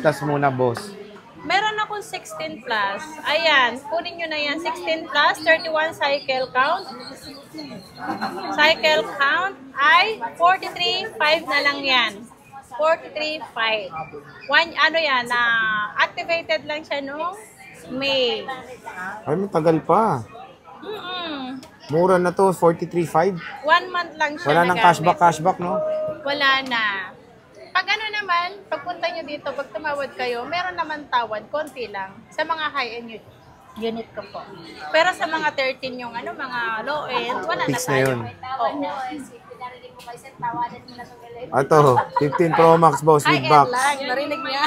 plus muna, boss. Meron akong 16 plus. Ayan, kunin nyo na yan. 16 plus, 31 cycle count. Cycle count ay 43.5 na lang yan. 43.5. Ano yan, activated lang siya no May. Ay, matagal pa. Mura na to, 43.5. 1 month lang siya. Wala nang cashback, no? Wala na. Pag ano naman, pagpunta nyo dito, pag tumawad kayo, meron naman tawad, konti lang. Sa mga high-end unit ko po. Pero sa mga 13 yung mga low-end, wala Fix na tayo. Na yun. Oo. Ito, 15 Pro Max, boss, with High-end box. lang, narinig niya.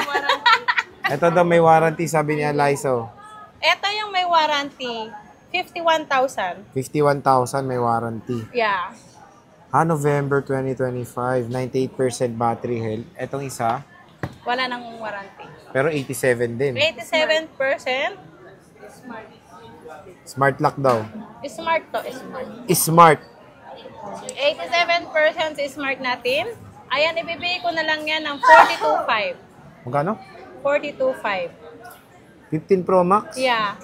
Ito daw may warranty, sabi niya, Lizo. Ito yung may warranty. 51,000. 51,000 may warranty. Yeah. November 2025, 98% battery health. Etong isa, Wala nang warranty. pero 87 din. 87%. Smart lock daw. Smart to, smart. Smart. 87% smart natin. Ayan, ibibigay ko na lang yan ng 42.5. Magkano? 42.5. 15 Pro Max? Yeah.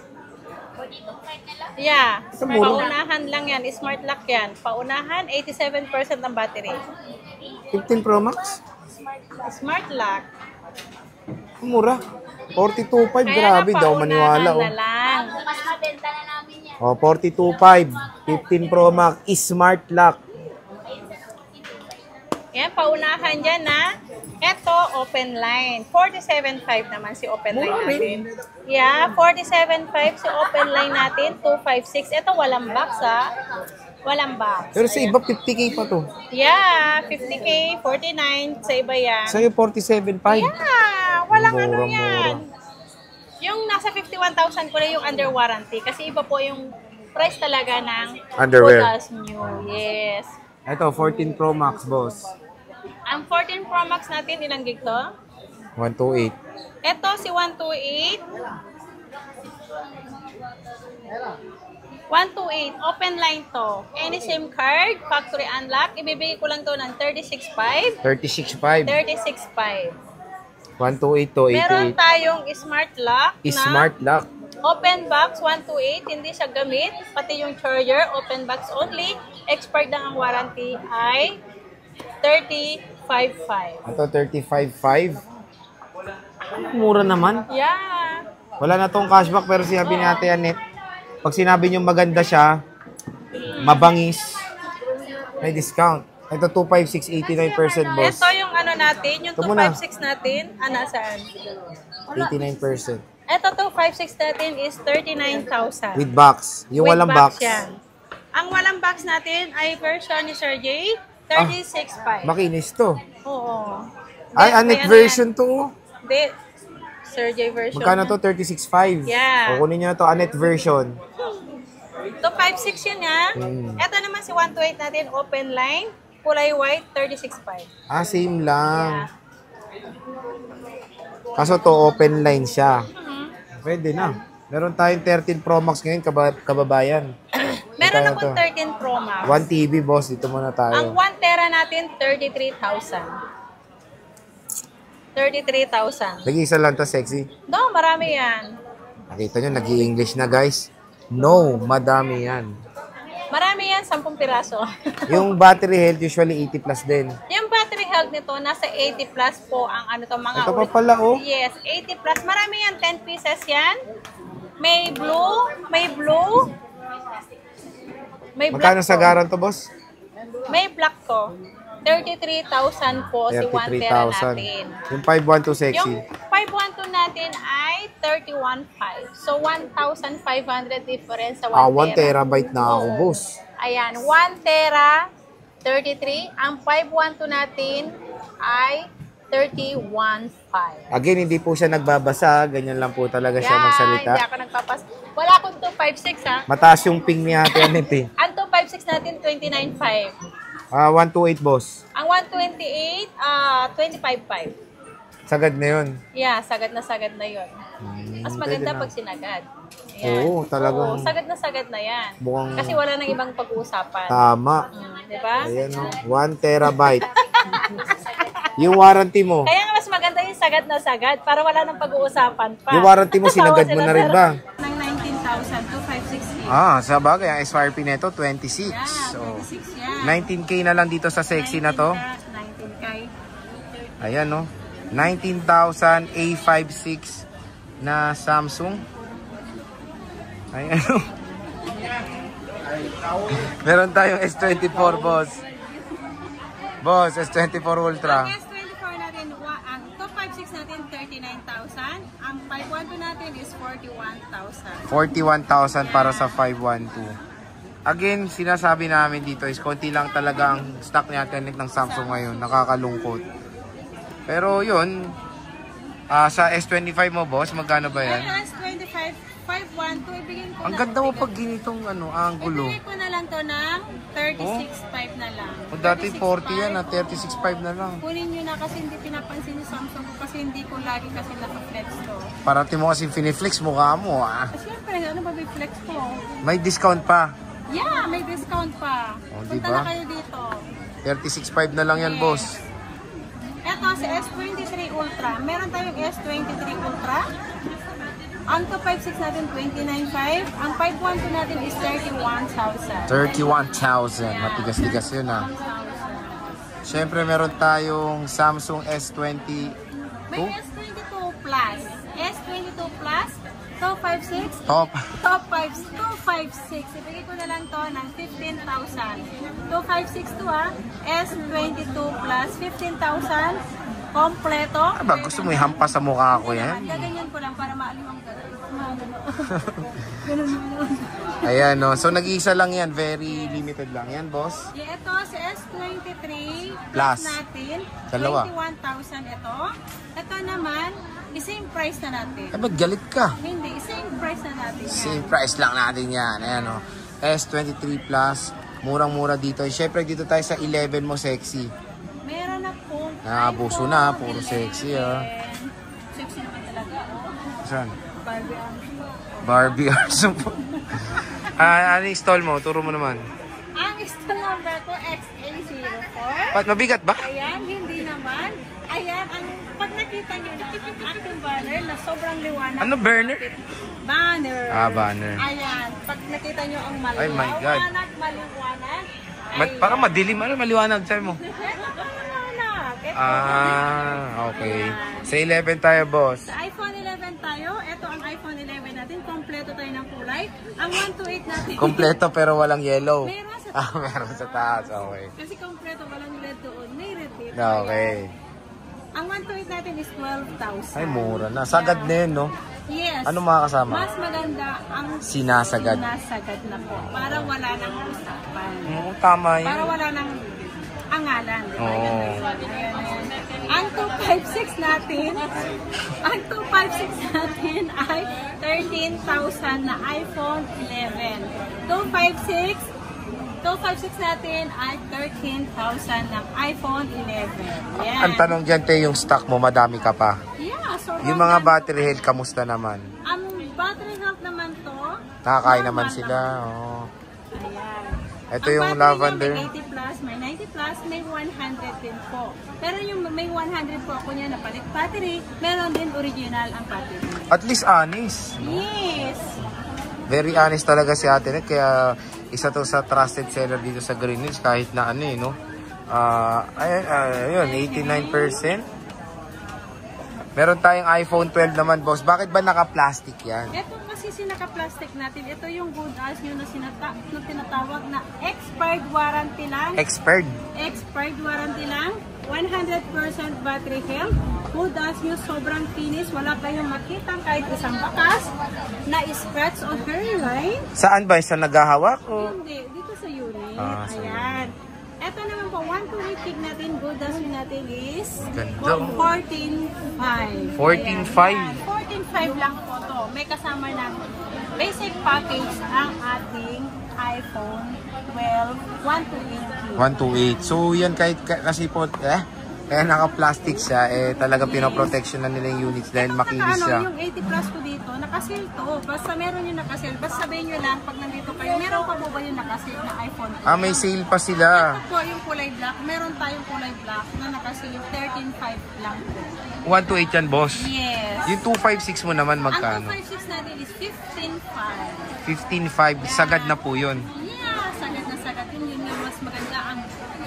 Yeah. Ito mura. Paunahan lang yan. Smart lock yan. Paunahan, 87% ang battery. 15 Pro Max? Smart lock. Mura. 42.5, Kaya grabe daw maniwala. na lang. Mas mabenta na namin yan. 42.5, 15 Pro Max, Smart lock. Yan, paunahan dyan na. Ito, open line. 47.5 naman si open line natin. Yeah, 47.5 si open line natin. 256. Ito, walang box ha. Walang box. Pero sa iba, 50K pa to. Yeah, 50K, 49. Sa iba yan. Sa'yo, 47.5. Yeah, walang ano Mura. yan. Yung nasa 51,000 ko na yung under warranty. Kasi iba po yung price talaga ng Underwear. good as new. Yes. Ito, 14 Pro Max, boss. Ang 14 Pro Max natin, ilang gig to? 128. Ito, si 128. 128, open line to. Any SIM card, factory unlock, ibibigay ko lang to ng 36.5. 36.5. 36.5. 128 to, Meron 88. tayong smart lock na Smart lock. open box 128, hindi siya gamit. Pati yung charger, open box only. Expired na ang warranty ay 35.5. Ito, 35.5. Mura naman. Yeah. Wala na tong cashback, pero sinabi ni Ate Anet, pag sinabi niyo maganda siya, mabangis, may discount. Ito, 256, 89%, boss. Ito yung ano natin, yung Ito muna. 256 natin. Nasaan? 89%. Ito 256 natin is 39,000. With box. Yung With walang box. Yan. Ang walang box natin ay version ni Sir J, 36.5. Makinis to. Oo. Ay, Anet Ayan, version to. Hindi. Sir J version. Magkano to? 36.5. Yeah. O, kunin nyo na to, Anet version. 256 yun ha. Ito naman si 128 natin, open line, kulay white, 36.5. Same lang. Kaso to, open line siya. Pwede na. Meron tayong 13 Pro Max ngayon, kababayan. Meron Magkano akong to? 13 Pro Max. 1 TV, boss. Dito muna Ang tayo. 1 tera natin, 33,000. 33,000. Nag-iisa lang to, sexy. No, marami yan. Nakita nyo, nag-i-English na, guys. No, madami yan. Marami yan, 10 piraso. Yung battery health, usually 80 plus din. Yung battery health nito, nasa 80 plus po ang ano to, mga Ito pa pala, oh. Yes, 80 plus. Marami yan, 10 pieces yan. May blue, may blue. May Magkano black sa to. garan to, boss? May black to. 33,000 po si 1 tera natin. 33,000. Yung 512 sexy. Yung 512 natin ay 31,500. So, 1,500 difference sa 1 1 tera. terabyte na ako, Oo. boss. Ayan, 1 tera, 33. Ang 512 natin ay 31,500. Again, hindi po siya nagbabasa. Ganyan lang po talaga siya magsalita. Hindi ako nagpapas. Wala akong 256 ha. Mataas yung ping ni Ate Anet eh. Ang 256 natin, 29,500. 128, boss. Ang 128, 25,500. Sagad na yun. Yeah, sagad na yun. Mas maganda pwede na. pag sinagad. Oo, talagang- Oo, sagad na yan. Mukhang- Kasi wala nang ibang pag-uusapan. Tama. Di ba? Ayan o. 1 terabyte. Yung warranty mo. Kaya nga mas maganda yung sagad na sagad para wala nang pag-uusapan pa. Yung warranty mo, sinagad mo na rin ba? Ng 19,000 to 560. Sa bagay, ang SRP nito, 26. Yeah, So, 26 yan. 19K na lang dito sa sexy na to. 19K. Ayan, no? 19,000 A56 na Samsung. Ayan, no? Meron tayong S24, boss. Boss, S24 Ultra. Ang S24 natin, ang 256 natin, 39,000. Ang 512 natin is 41,000. 41,000 para sa 512. Again, sinasabi namin dito is konti lang talaga ang stock natin ng Samsung ngayon. Nakakalungkot. Pero yun, sa S25 mo, boss, magkano ba yan? Ay, S25, 512, ibigin ko Ang na. ganda mo pag ginitong angulo. Ibigay ko na lang to ng 36.5 na lang. O dati 40 yan, 36.5 na lang. Kunin nyo na kasi hindi pinapansin ni Samsung ko kasi hindi ko lagi kasi naka-flex to. Parati mo kasi finiflex mukha mo, Siyempre, ano ba may flex ko? May discount pa. Yeah, may discount pa. O, Punta diba? na kayo dito. 36.5 na lang yan, boss. Eto, si S23 Ultra. Meron tayong S23 Ultra. Ang 256 natin, 29.5. Ang 512 natin is 31,000. 31,000. Matigas-tigas yun, Siyempre, meron tayong Samsung S22. May S22 Plus. S22 Plus, 256. Top. Top 256. Ibigay ko na lang to ng 15,000. 256 to S22 Plus, 15,000. Kompleto. Ba, gusto mo ihampas sa mukha ko yan? Gaganyan ko lang para maaliw ang Ayan, no. So, nag-iisa lang yan. Very limited lang yan, boss. Yeah, ito si S23 Plus. Plus natin. Dalawa. 21,000 ito. Ito naman, same price na natin. Eh, ba't galit ka? Hindi, same price na natin yan. Same price lang natin yan. Ayan, no. S23 Plus. Murang-mura dito. Siyempre, dito tayo sa 11 mo, sexy. Meron na po. Nakabuso na. Puro sexy, Sexy naman talaga. Saan? Barbie arms. Barbie Arts. Ano yung stall mo? Turo mo naman. Ang install number ko, XA04. Ba't mabigat ba? Ayan, hindi naman. Ayan, pag nakita nyo na ang aking banner na sobrang liwanag. Ano, burner? Banner. Banner. Ayan, pag nakita nyo ang maliwanag. Ay, my God. Maliwanag. Parang madilim. Ano maliwanag? Sabi mo? Maliwanag. Okay. Sa 11 tayo, boss. Sa iPhone 11 tayo. Ito ang iPhone 11 natin. Kompleto tayo ng kulay. Ang 128 natin. Kompleto pero walang yellow. Meron sa taas. Meron sa taas. Okay. Kasi kompleto, walang red doon. May red dito. Okay. Ang 128 natin is 12,000. Ay, mura na. Sagad na yun, no? Yes. Ano mga kasama? Mas maganda ang Sinasagad. sinasagad na po. Para wala nang usapan. Tama yun. Para wala nang angalan. Oo. Ang 256 natin, ang 256 natin ay 13,000 na iPhone 11. 256 natin ay 13,000 ng iPhone 11. Yan. Ang tanong dyan, te, yung stock mo, madami ka pa. Yeah, so Yung mga battery health, kamusta naman? ang battery health naman to, Nakakain naman normal sila. lang. Oo. Ayan. Ito Ang yung battery lavender. niya, may 80 plus, may 90 plus, may 100 din po. Pero yung may 100 po ako niya na palit battery, meron din original ang battery. At least honest. Yes! Very honest talaga si Ate Net. Kaya isa to sa trusted seller dito sa Green Hills. Kahit na ano no. Ayun, 89%. Meron tayong iPhone 12 naman, boss. Bakit ba naka-plastic yan? Ito kasi sinaka-plastic natin. Ito yung good as nyo na tinatawag na expired warranty lang. Expired. Expired warranty lang. 100% battery health. Good as nyo, sobrang finish. Wala kayong makita kahit isang bakas na scratch on hairline. Saan ba? Sa naghahawak? O? Hindi, dito sa unit. Sa Ayan. Ito naman po, 128 gig natin, good as natin is Ganda. 14.5. 14.5. 14.5 lang po to. May kasama ng basic package ang ating iPhone 12 128 gig. 128. So yan kahit kasi po Kaya naka-plastic siya, talaga pinoprotection na nila yung units dahil makinis siya. Yung 80 plus ko dito, nakasil to. Basta meron yung nakasil. Basta sabihin nyo lang, pag nandito kayo, meron pa po ba yung nakasil na iPhone 12? May sale pa sila. Ito po yung kulay black. Meron tayong kulay black na nakasil yung 13.5 lang po. 128 yan, boss. Yes. Yung 256 mo naman magkano? Ang 256 natin is 15.5. 15.5, sagad na po yun. Yeah, sagad na sagad. Yun yung mas maganda ang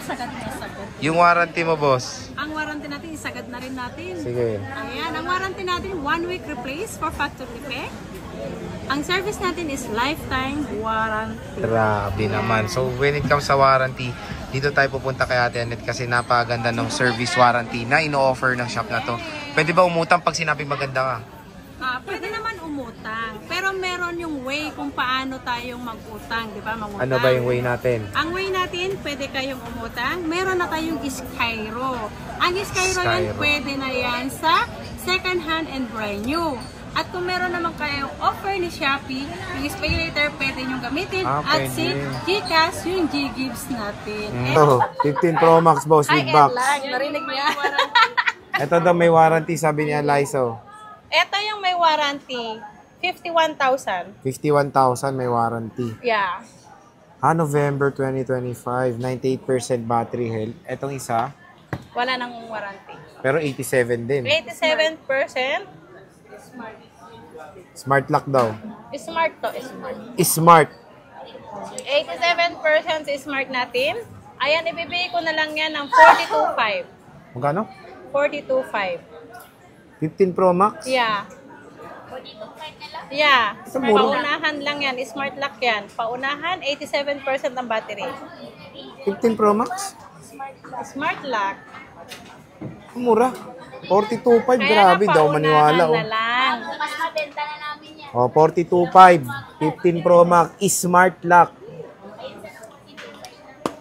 sagad na sagad. Yung warranty mo, boss? Ang warranty natin, isagad na rin natin. Sige. Ayan, ang warranty natin, 1 week replace for factory defect. Ang service natin is lifetime warranty. Grabe naman. So, when it comes sa warranty, dito tayo pupunta kay Ate Annette kasi napaganda ng service warranty na ino-offer ng shop na to. Pwede ba umutang pag sinabi maganda ka? Pwede naman umutang. Pero meron yung way kung paano tayong mag-utang, di ba? Mangutang. Ano ba yung way natin? Ang way natin, pwede kayong umutang. Meron na tayong Skyro. Ang Skyro yan, pwede na yan sa second hand and brand new. At kung meron naman kayong offer ni Shopee, yung SpayLater pwede nyo gamitin. At si Gcash, yung G-Gives natin. 15 Pro Max, boss, with box. Narinig niya. Ito daw may warranty, sabi niya, Lizo. Ito yung may warranty. 51,000. 51,000 may warranty. Yeah. November 2025, 98% battery health. Etong isa, Wala nang warranty. pero 87 din. 87%. Smart lock daw. Smart to, smart. Smart. 87% is smart natin. Ayan, ibibigay ko na lang yan ng 42.5. Magkano? 42.5. 15 Pro Max? Yeah. Yeah. Sa mura. Paunahan lang yan. Smart lock yan. Paunahan, 87% ang battery. 15 Pro Max? Smart lock. Mura. 42.5, Kaya grabe daw maniwala. na lang. Mas mabenta na namin yan. 42.5, 15 Pro Max, Smart lock.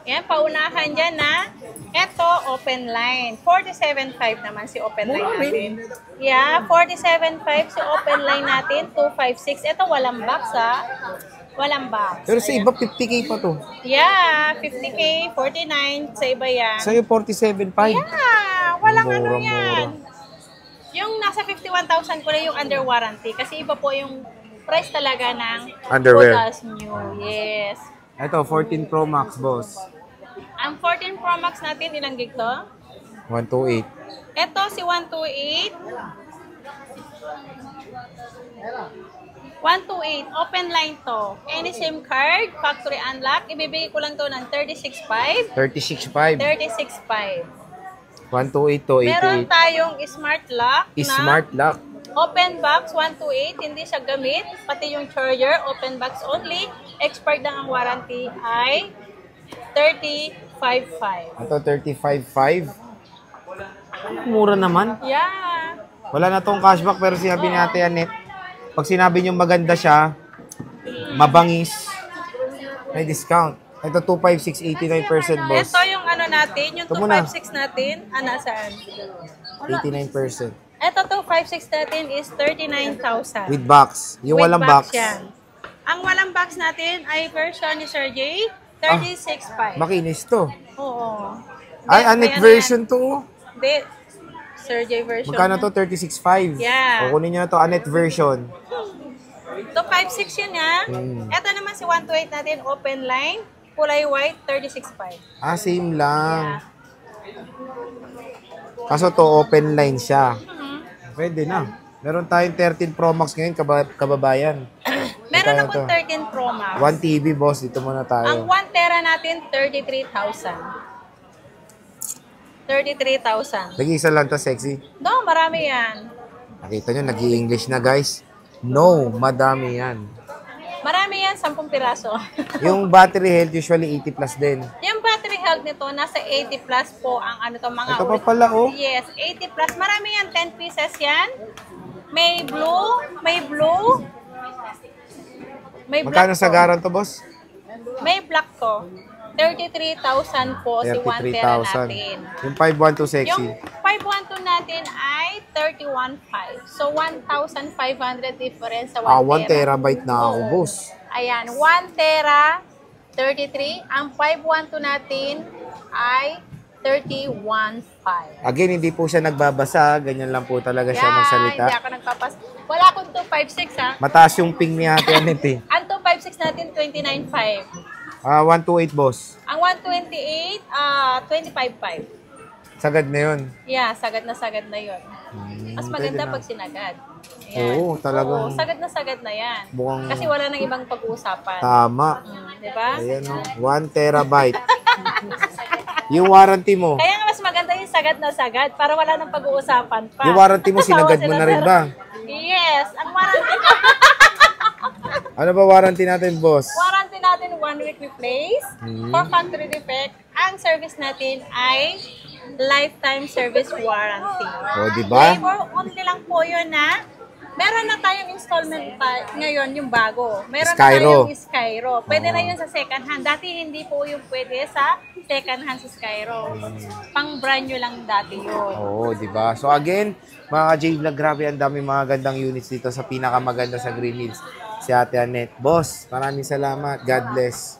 Yan, paunahan dyan na. Ito, open line. 47.5 naman si open line natin. Yeah, 47.5 si open line natin. 256. Ito, walang box ha. Walang box. Pero sa iba, 50K pa to. Yeah, 50K, 49. Sa iba yan. Sa'yo, 47.5. Yeah, walang ano Mura-mura. yan. Yung nasa 51,000 ko na yung under warranty. Kasi iba po yung price talaga ng Underwear. good as new. Yes. Ito, 14 Pro Max, boss. Ang 14 Pro Max natin, ilang gig to? 128. Ito si 128. 128, open line to. Any SIM card, factory unlock, ibibigay ko lang to ng 36.5. 36.5. 36.5. 128 to Meron 88. tayong smart lock na Smart lock. open box 128, hindi siya gamit. Pati yung charger, open box only. Expired na ang warranty ay 35.5. Ito, 35.5. Mura naman. Yeah. Wala na tong cashback pero sinabi ni Ate Annette, pag sinabi niyo maganda siya, mabangis, may discount. Ito, 256, 89%, boss. Ito yung ano natin, yung Ito muna. 256 natin. Nasaan? 89%. Ito 256 natin is 39,000. With box. Yung With walang box. Yan. Ang walang box natin ay version ni Sir J, 36.5. Makinis to. Oo. Ay, Then, Annette ayan version to. Hindi. Sir J version. Magkano to? 36.5. Yeah. O, kunin nyo na to, Annette version. 256 yun ha. Ito naman si 128 natin, open line, kulay white, 36.5. Same lang. Kaso to, open line siya. Pwede na. Meron tayong 13 Pro Max ngayon, kababayan. Meron Magkano akong to? 13 Pro Max. 1 TV, boss. Dito muna Ang tayo. 1 tera natin, 33,000. 33,000. Nag-iisa lang to, sexy. No, marami yan. Nakita nyo, nag-i-English na, guys. No, madami yan. Marami yan, 10 piraso. Yung battery health, usually 80 plus din. Yung battery health nito, nasa 80 plus po ang ano to, mga... Ito pa pala, oh. Yes, 80 plus. Marami yan, 10 pieces yan. May blue, may blue. May Magkano black sa to. garan to, boss? May black to. 33,000 po si 1 tera natin. 33,000. Yung 512 sexy. Yung 512 natin ay 31,500. So, 1,500 difference sa 1 1 tera. terabyte na ako, Oo. boss. Ayan, 1 tera, 33. Ang 512 natin ay 31.5. Again, hindi po siya nagbabasa. Ganyan lang po talaga siya magsalita. Hindi ako nagpapas. Wala akong 256 ha. Mataas yung ping ni Ate Anet eh. Ang 256 natin, 29.5. 128, boss. Ang 128, 25.5. Sagad na yun. Yeah, sagad na yun. Mas maganda pwede na. pag sinagad. Oo, talagang- Oo, sagad na yan. Mukhang- Kasi wala nang ibang pag-uusapan. Tama. Di ba? Ayan o. 1 terabyte. Yung warranty mo. Kaya nga mas maganda yung sagad para wala nang pag-uusapan pa. Yung warranty mo, sinagad mo Tawa na sila, rin sir. ba? Yes. Ang warranty, Ano ba warranty natin, boss? warranty natin 1 week replace. For factory defect, ang service natin ay lifetime service warranty. O, di ba? Labor only lang po yun na meron na tayong installment pa ngayon yung bago. Meron Skyro. na tayong Skyro. Pwede na yun sa second hand. Dati hindi po yung pwede sa second hand sa Skyro. Pang brand new lang dati yun. Oo, di ba? So again, mga J-Vlog, grabe ang dami mga gandang units dito sa pinakamaganda sa Green Hills. Si Ate Anet. Boss, maraming salamat. God bless.